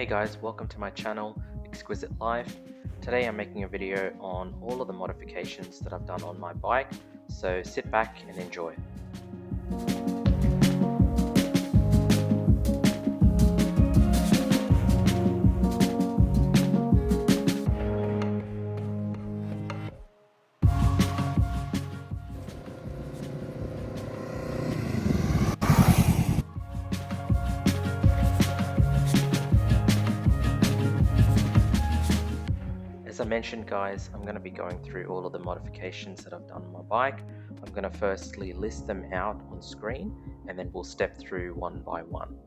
guys, welcome to my channel, Exquisite Life. Today I'm making a video on all of the modifications that I've done on my bike, so sit back and enjoy. As I mentioned guys, I'm going to be going through all of the modifications that I've done on my bike. I'm going to firstly list them out on screen and then we'll step through one by one.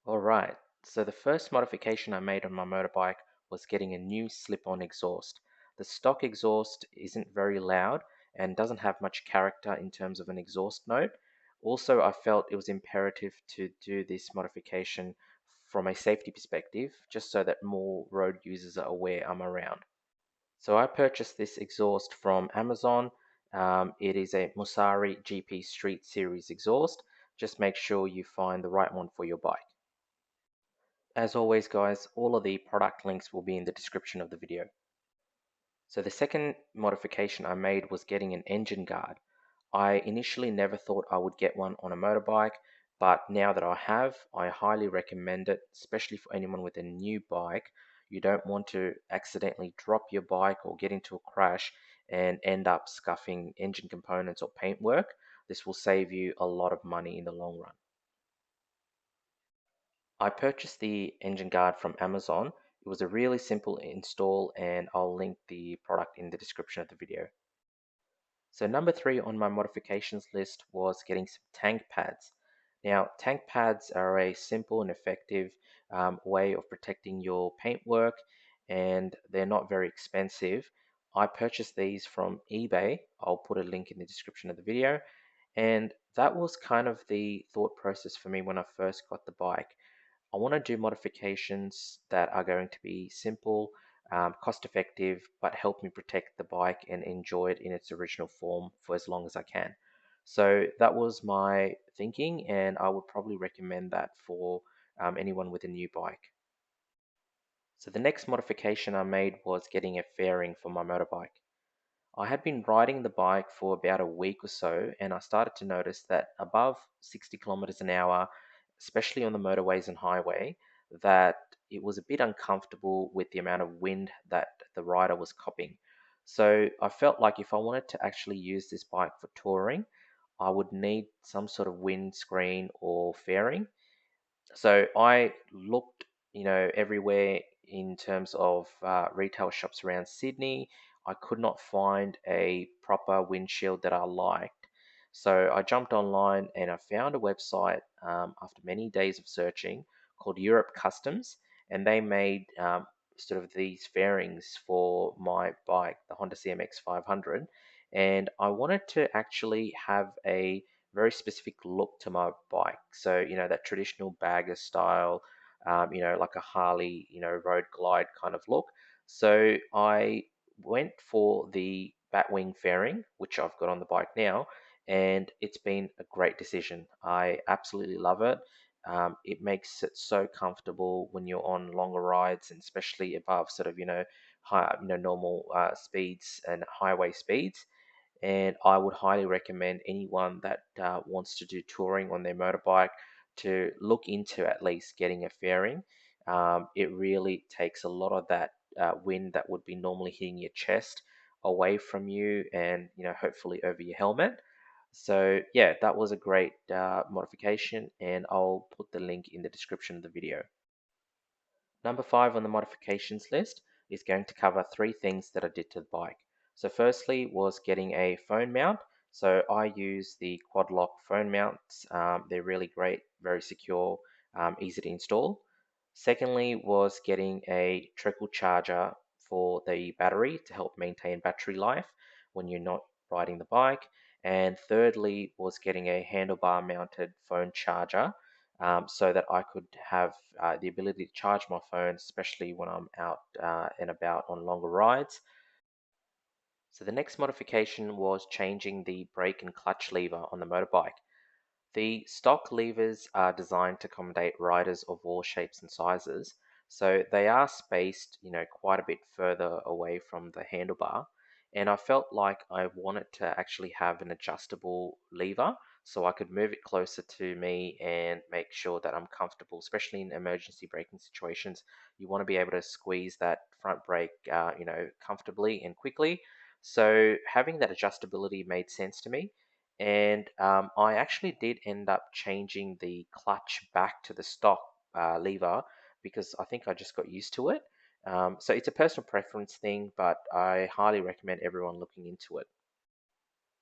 Alright, so the first modification I made on my motorbike was getting a new slip-on exhaust. The stock exhaust isn't very loud and doesn't have much character in terms of an exhaust note. Also, I felt it was imperative to do this modification from a safety perspective, just so that more road users are aware I'm around. So I purchased this exhaust from Amazon. It is a Musari GP Street Series exhaust. Just make sure you find the right one for your bike. As always guys, all of the product links will be in the description of the video. So the second modification I made was getting an engine guard. I initially never thought I would get one on a motorbike, but now that I have, I highly recommend it, especially for anyone with a new bike. You don't want to accidentally drop your bike or get into a crash and end up scuffing engine components or paintwork. This will save you a lot of money in the long run. I purchased the engine guard from Amazon. It was a really simple install and I'll link the product in the description of the video. So number 3 on my modifications list was getting some tank pads. Now tank pads are a simple and effective way of protecting your paintwork and they're not very expensive. I purchased these from eBay. I'll put a link in the description of the video. And that was kind of the thought process for me when I first got the bike. I want to do modifications that are going to be simple, cost effective, but help me protect the bike and enjoy it in its original form for as long as I can. So that was my thinking, and I would probably recommend that for anyone with a new bike. So the next modification I made was getting a fairing for my motorbike. I had been riding the bike for about a week or so, and I started to notice that above 60 kilometers an hour, especially on the motorways and highway, that it was a bit uncomfortable with the amount of wind that the rider was copping. So I felt like if I wanted to actually use this bike for touring, I would need some sort of windscreen or fairing. So I looked, everywhere in terms of retail shops around Sydney. I could not find a proper windshield that I liked. So I jumped online and I found a website after many days of searching called Europe Customs, and they made sort of these fairings for my bike, the Honda CMX 500. And I wanted to actually have a very specific look to my bike. So, that traditional bagger style, like a Harley, road glide kind of look. So I went for the Batwing fairing, which I've got on the bike now, and it's been a great decision. I absolutely love it. It makes it so comfortable when you're on longer rides, and especially above sort of, high, normal speeds and highway speeds. And I would highly recommend anyone that wants to do touring on their motorbike to look into at least getting a fairing. It really takes a lot of that wind that would be normally hitting your chest away from you and hopefully over your helmet. So yeah, that was a great modification and I'll put the link in the description of the video. Number 5 on the modifications list is going to cover 3 things that I did to the bike. So firstly was getting a phone mount. So I use the quad lock phone mounts. They're really great, very secure, easy to install. Secondly was getting a trickle charger for the battery to help maintain battery life when you're not riding the bike. And thirdly was getting a handlebar mounted phone charger so that I could have the ability to charge my phone, especially when I'm out and about on longer rides. So the next modification was changing the brake and clutch lever on the motorbike. The stock levers are designed to accommodate riders of all shapes and sizes, so they are spaced, quite a bit further away from the handlebar. And I felt like I wanted to actually have an adjustable lever so I could move it closer to me and make sure that I'm comfortable, especially in emergency braking situations. You want to be able to squeeze that front brake, comfortably and quickly. So having that adjustability made sense to me, and I actually did end up changing the clutch back to the stock lever because I think I just got used to it. So it's a personal preference thing, but I highly recommend everyone looking into it.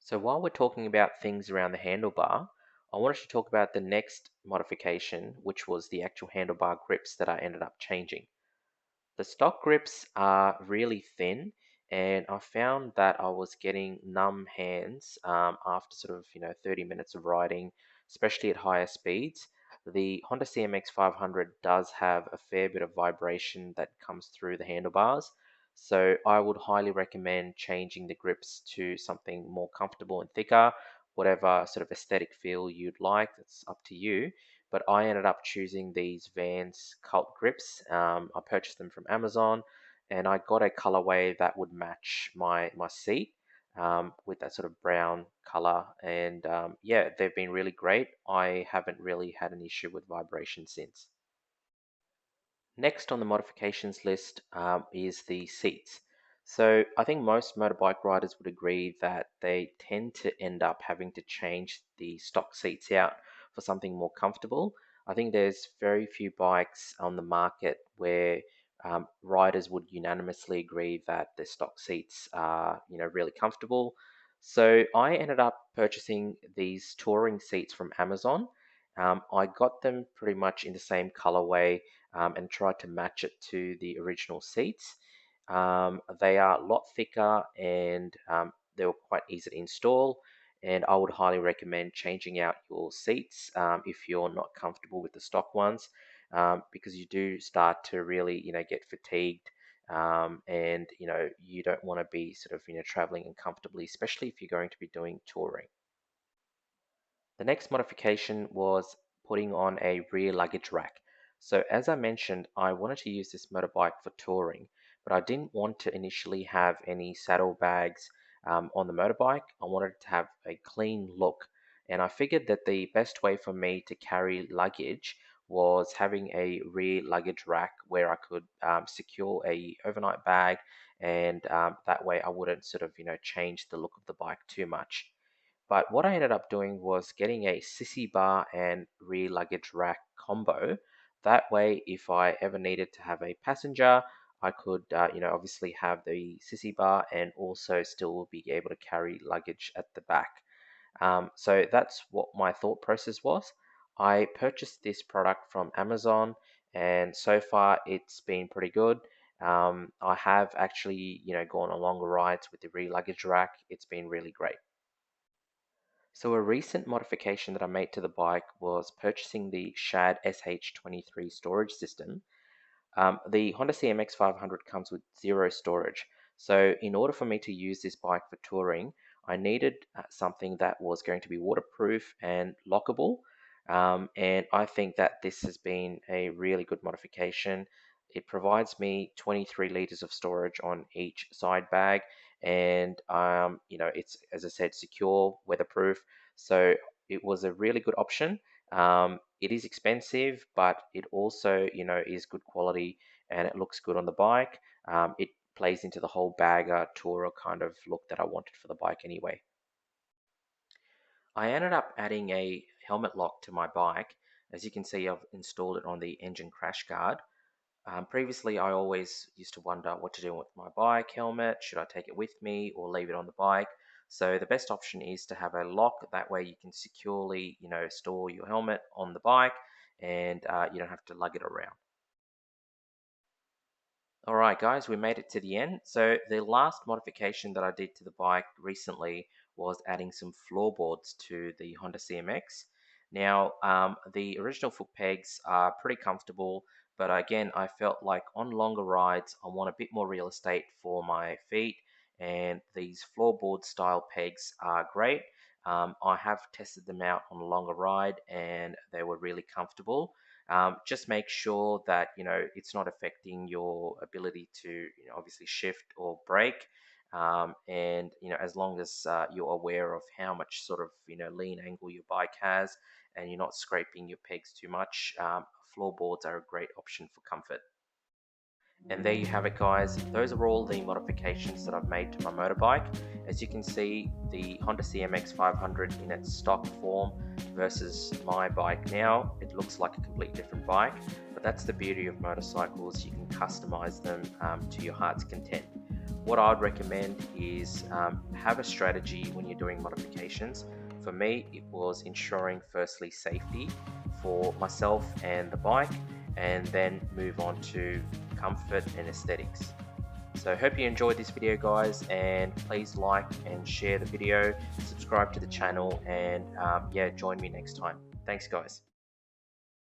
So while we're talking about things around the handlebar, I wanted to talk about the next modification, which was the actual handlebar grips that I ended up changing. The stock grips are really thin, and I found that I was getting numb hands after sort of 30 minutes of riding, especially at higher speeds. The Honda CMX 500 does have a fair bit of vibration that comes through the handlebars, so I would highly recommend changing the grips to something more comfortable and thicker, whatever sort of aesthetic feel you'd like. It's up to you, but I ended up choosing these Vans Cult grips. I purchased them from Amazon, and I got a colorway that would match my seat, with that sort of brown color. And yeah, they've been really great. I haven't really had an issue with vibration since. Next on the modifications list is the seats. So I think most motorbike riders would agree that they tend to end up having to change the stock seats out for something more comfortable. I think there's very few bikes on the market where riders would unanimously agree that the stock seats are, really comfortable. So I ended up purchasing these touring seats from Amazon. I got them pretty much in the same colorway, and tried to match it to the original seats. They are a lot thicker, and they were quite easy to install. And I would highly recommend changing out your seats if you're not comfortable with the stock ones, because you do start to really, get fatigued. And you don't want to be sort of traveling uncomfortably, especially if you're going to be doing touring. The next modification was putting on a rear luggage rack. So as I mentioned, I wanted to use this motorbike for touring, but I didn't want to initially have any saddlebags on the motorbike. I wanted to have a clean look, and I figured that the best way for me to carry luggage was having a rear luggage rack where I could secure a overnight bag, and that way I wouldn't sort of change the look of the bike too much. But what I ended up doing was getting a sissy bar and rear luggage rack combo. That way, if I ever needed to have a passenger, I could, obviously have the sissy bar and also still be able to carry luggage at the back. So that's what my thought process was. I purchased this product from Amazon, and so far it's been pretty good. I have actually, gone on longer rides with the rear luggage rack. It's been really great. So a recent modification that I made to the bike was purchasing the Shad SH23 storage system. The Honda CMX 500 comes with zero storage. So in order for me to use this bike for touring, I needed something that was going to be waterproof and lockable. And I think that this has been a really good modification. It provides me 23 liters of storage on each side bag, and it's, as I said, secure, weatherproof. So it was a really good option. It is expensive, but it also, is good quality, and it looks good on the bike. It plays into the whole bagger tourer kind of look that I wanted for the bike anyway. I ended up adding a helmet lock to my bike. As you can see, I've installed it on the engine crash guard. Previously, I always used to wonder what to do with my bike helmet. Should I take it with me or leave it on the bike? So the best option is to have a lock. That way you can securely, store your helmet on the bike, and you don't have to lug it around. All right, guys, we made it to the end. So the last modification that I did to the bike recently was adding some floorboards to the Honda CMX. Now, the original foot pegs are pretty comfortable, but again, I felt like on longer rides, I want a bit more real estate for my feet, and these floorboard style pegs are great. I have tested them out on a longer ride and they were really comfortable. Just make sure that it's not affecting your ability to obviously shift or brake. And as long as you're aware of how much sort of lean angle your bike has, and you're not scraping your pegs too much, floorboards are a great option for comfort. And there you have it, guys. Those are all the modifications that I've made to my motorbike. As you can see, the Honda CMX 500 in its stock form versus my bike now, it looks like a completely different bike, but that's the beauty of motorcycles. You can customize them to your heart's content. What I'd recommend is have a strategy when you're doing modifications. For me, it was ensuring firstly safety for myself and the bike, and then move on to comfort and aesthetics. So I hope you enjoyed this video, guys, and please like and share the video, subscribe to the channel, and yeah, join me next time. Thanks, guys.